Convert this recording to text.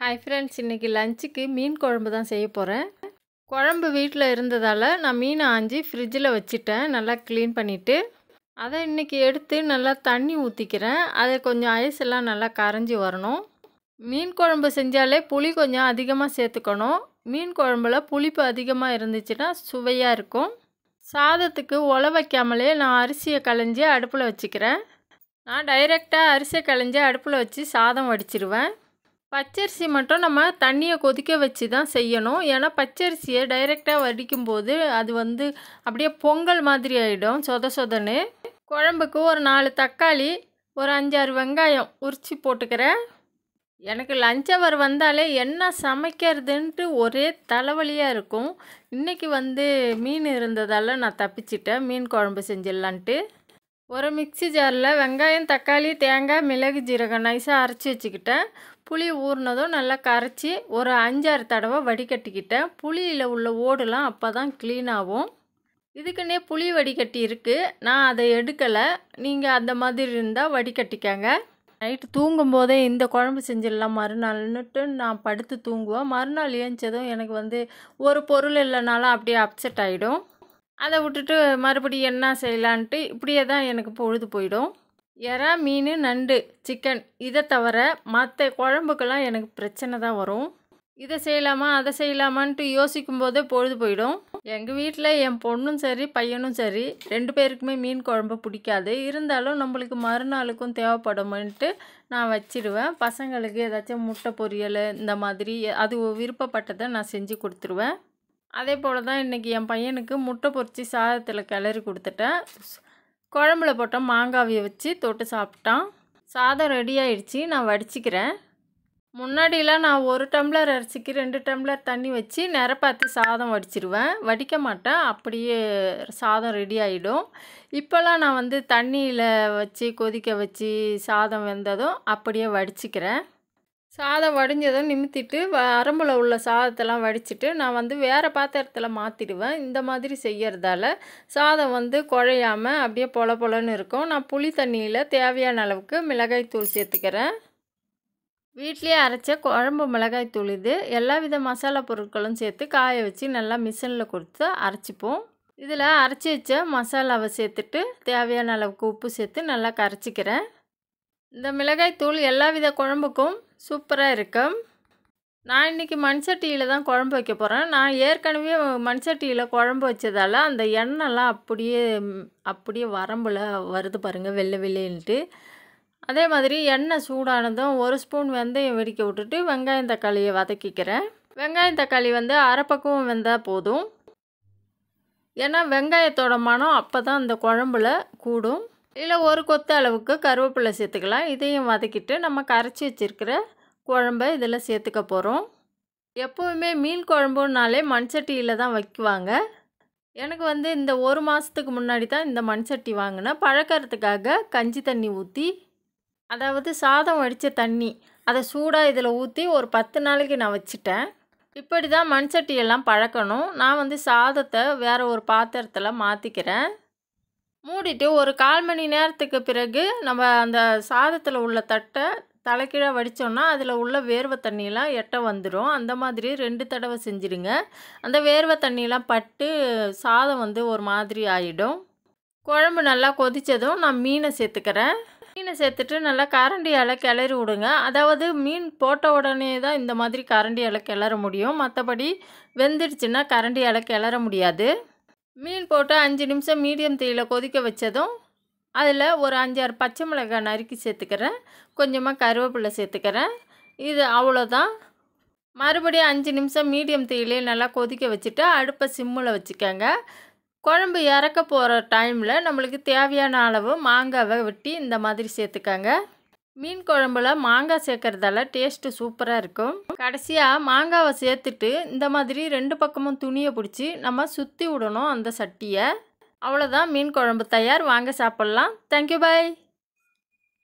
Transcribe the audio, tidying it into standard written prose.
Hi friends, இன்றைக்கி லஞ்சுக்கு மீன் குழம்பு தான் செய்ய போகிறேன். குழம்பு வீட்டில் இருந்ததால் நான் மீனை ஆஞ்சி ஃப்ரிட்ஜில் வச்சுட்டேன். நல்லா க்ளீன் பண்ணிவிட்டு அதை இன்றைக்கி எடுத்து நல்லா தண்ணி ஊற்றிக்கிறேன். அதை கொஞ்சம் ஐஸ் எல்லாம் நல்லா கரைஞ்சி வரணும். மீன் குழம்பு செஞ்சாலே புளி கொஞ்சம் அதிகமாக சேர்த்துக்கணும். மீன் குழம்புல புளிப்பு அதிகமாக இருந்துச்சுன்னா சுவையாக இருக்கும். சாதத்துக்கு உல வைக்காமலே நான் அரிசியை களைஞ்சி அடுப்பில் வச்சுக்கிறேன். நான் டைரெக்டாக அரிசியை களைஞ்சி அடுப்பில் வச்சு சாதம் வடிச்சிடுவேன். பச்சரிசி மட்டும் நம்ம தண்ணியை கொதிக்க வச்சு தான் செய்யணும். ஏன்னா பச்சரிசியை டைரெக்டாக வடிக்கும்போது அது அப்படியே பொங்கல் மாதிரி ஆகிடும், சொத சொதன்னு. குழம்புக்கு ஒரு 4 தக்காளி, ஒரு 5-6 வெங்காயம் உரித்து போட்டுக்கிறேன். எனக்கு லஞ்ச் அவர் வந்தாலே என்ன சமைக்கிறதுன்ட்டு ஒரே தலைவலியாக இருக்கும். இன்றைக்கி மீன் இருந்ததால் நான் தப்பிச்சிட்டேன். மீன் குழம்பு செஞ்சிடலான்ட்டு ஒரு மிக்ஸி ஜாரில் வெங்காயம், தக்காளி, தேங்காய், மிளகு, ஜீரகம் நைஸாக அரைச்சி வச்சுக்கிட்டேன். புளி ஊறினதும் நல்லா கரைச்சி ஒரு 5-6 தடவை வடிகட்டிக்கிட்டேன். புளியில் உள்ள ஓடுலாம் அப்போ தான் க்ளீன் ஆகும். இதுக்குன்னே புளி வடிகட்டி இருக்குது, நான் அதை எடுக்கலை. நீங்கள் அந்த மாதிரி இருந்தால் வடிகட்டிக்கங்க. நைட்டு தூங்கும்போதே இந்த குழம்பு செஞ்சிடலாம் மறுநாள்னுட்டு நான் படுத்து தூங்குவேன். மறுநாள் ஏஞ்சதும் எனக்கு ஒரு பொருள் இல்லைனாலும் அப்படியே அப்செட் ஆகிடும். அதை விட்டுட்டு மறுபடியும் என்ன செய்யலான்ட்டு இப்படியே தான் எனக்கு பொழுது போயிடும். எறா, மீன், நண்டு, சிக்கன் இதை தவிர மற்ற குழம்புக்கெல்லாம் எனக்கு பிரச்சனை தான் வரும். இதை செய்யலாமா அதை செய்யலாமான்ட்டு யோசிக்கும் போதே பொழுது போயிடும். எங்கள் வீட்டில் என் பொண்ணும் சரி பையனும் சரி 2 பேருக்குமே மீன் குழம்பு பிடிக்காது. இருந்தாலும் நம்மளுக்கு மறுநாளுக்கும் தேவைப்படும்ன்ட்டு நான் வச்சிடுவேன். பசங்களுக்கு ஏதாச்சும் முட்டை பொரியல் இந்த மாதிரி அது விருப்பப்பட்டதை நான் செஞ்சு கொடுத்துருவேன். அதே போல் தான் இன்றைக்கி என் பையனுக்கு முட்டை பொரித்து சாதத்தில் கிளறி கொடுத்துட்டேன். குழம்புல போட்ட மாங்காயை வச்சு தொட்டு சாப்பிட்டான். சாதம் ரெடி ஆயிடுச்சு, நான் வடிச்சிக்கிறேன். முன்னாடிலாம் நான் 1 டம்ளர் அரிசிக்கு 2 டம்ளர் தண்ணி வச்சு நிரப்பாத்து சாதம் வடிச்சிருவேன். வடிக்க மாட்டேன், அப்படியே சாதம் ரெடி ஆகிடும். இப்போல்லாம் நான் தண்ணியில் வச்சு கொதிக்க வச்சு சாதம் வெந்ததும் அப்படியே வடிச்சிக்கிறேன். சாதம் வடிஞ்சதும் நிமித்திட்டு அரம்பில் உள்ள சாதத்தெல்லாம் வடிச்சிட்டு நான் வேறு பாத்திரத்தில் மாற்றிடுவேன். இந்த மாதிரி செய்கிறதால சாதம் குழையாமல் அப்படியே பொல பொலன்னு இருக்கும். நான் புளி தண்ணியில் தேவையான அளவுக்கு மிளகாய்த்தூள் சேர்த்துக்கிறேன். வீட்லேயே அரைச்ச குழம்பு மிளகாய்த்தூள் இது. எல்லா வித மசாலா பொருட்களும் சேர்த்து காய வச்சு நல்லா மிஷினில் கொடுத்து அரைச்சிப்போம். இதில் அரைச்சி வச்ச மசாலாவை சேர்த்துட்டு தேவையான அளவுக்கு உப்பு சேர்த்து நல்லா கரைச்சிக்கிறேன். இந்த மிளகாய்த்தூள் எல்லா வித குழம்புக்கும் சூப்பராக இருக்கும். நான் இன்றைக்கி மண்சட்டியில் தான் குழம்பு வைக்க போகிறேன். நான் ஏற்கனவே மண்சட்டியில் குழம்பு வச்சதால் அந்த எண்ணெய்லாம் அப்படியே வரம்பில் வருது பாருங்கள், வெள்ளை வெள்ளைன்ட்டு. அதே மாதிரி எண்ணெய் சூடானதும் 1 ஸ்பூன் வெந்தயம் வெடிக்க விட்டுட்டு வெங்காயம் தக்காளியை வதக்கிக்கிறேன். வெங்காயம் தக்காளி அரை பக்குவம் வெந்தால் போதும். ஏன்னா வெங்காயத்தோட மனம் அப்போ தான் அந்த குழம்புல கூடும். இல்லை 1 கொத்து அளவுக்கு கருவேப்பிலை சேர்த்துக்கலாம். இதையும் வதக்கிட்டு நம்ம கரைச்சி வச்சுருக்கிற குழம்பை இதில் சேர்த்துக்க போகிறோம். எப்போவுமே மீன் குழம்புனாலே மண்சட்டியில் தான் வைக்குவாங்க. எனக்கு இந்த 1 மாதத்துக்கு முன்னாடி தான் இந்த மண்சட்டி வாங்கினேன். பழக்கிறதுக்காக கஞ்சி தண்ணி ஊற்றி, அதாவது சாதம் வடித்த தண்ணி அதை சூடாக இதில் ஊற்றி ஒரு 10 நாளைக்கு நான் வச்சுட்டேன். இப்படி தான் மண்சட்டியெல்லாம் பழக்கணும். நான் சாதத்தை வேறு ஒரு பாத்திரத்தில் மாற்றிக்கிறேன். மூடிட்டு ஒரு 1/4 மணி நேரத்துக்கு பிறகு நம்ம அந்த சாதத்தில் உள்ள தட்டை தலைக்கீழாக வடித்தோன்னா அதில் உள்ள வேர்வை தண்ணியெலாம் எட்ட வந்துடும். அந்த மாதிரி 2 தடவை செஞ்சுடுங்க. அந்த வேர்வை தண்ணியெலாம் பட்டு சாதம் ஒரு மாதிரி ஆகிடும். குழம்பு நல்லா கொதித்ததும் நான் மீனை சேர்த்துக்கிறேன். மீனை சேர்த்துட்டு நல்லா கரண்டியால் கிளறி விடுங்க. அதாவது மீன் போட்ட உடனே தான் இந்த மாதிரி கரண்டியால் கிளற முடியும். மற்றபடி வெந்துடுச்சுன்னா கரண்டியால் கிளற முடியாது. மீன் போட்டு 5 நிமிஷம் மீடியம் தீயில் கொதிக்க வச்சதும் அதில் ஒரு 5-6 பச்சை மிளகாய் நறுக்கி சேர்த்துக்கிறேன். கொஞ்சமாக கருவேப்பிலை சேர்த்துக்கிறேன். இது அவ்வளோதான். மறுபடியும் 5 நிமிஷம் மீடியம் தீயிலே நல்லா கொதிக்க வச்சுட்டு அடுப்பை சிம்மில் வச்சுக்கோங்க. குழம்பு இறக்க போகிற டைமில் நம்மளுக்கு தேவையான அளவு மாங்காவை வெட்டி இந்த மாதிரி சேர்த்துக்கங்க. மீன் குழம்புல மாங்காய் சேர்க்குறதால டேஸ்ட்டு சூப்பராக இருக்கும். கடைசியாக மாங்காவை சேர்த்துட்டு இந்த மாதிரி 2 பக்கமும் துணியை பிடிச்சி நம்ம சுற்றி விடணும் அந்த சட்டியை. அவ்வளோதான், மீன் குழம்பு தயார். வாங்க சாப்பிட்லாம். தேங்க்யூ, பாய்.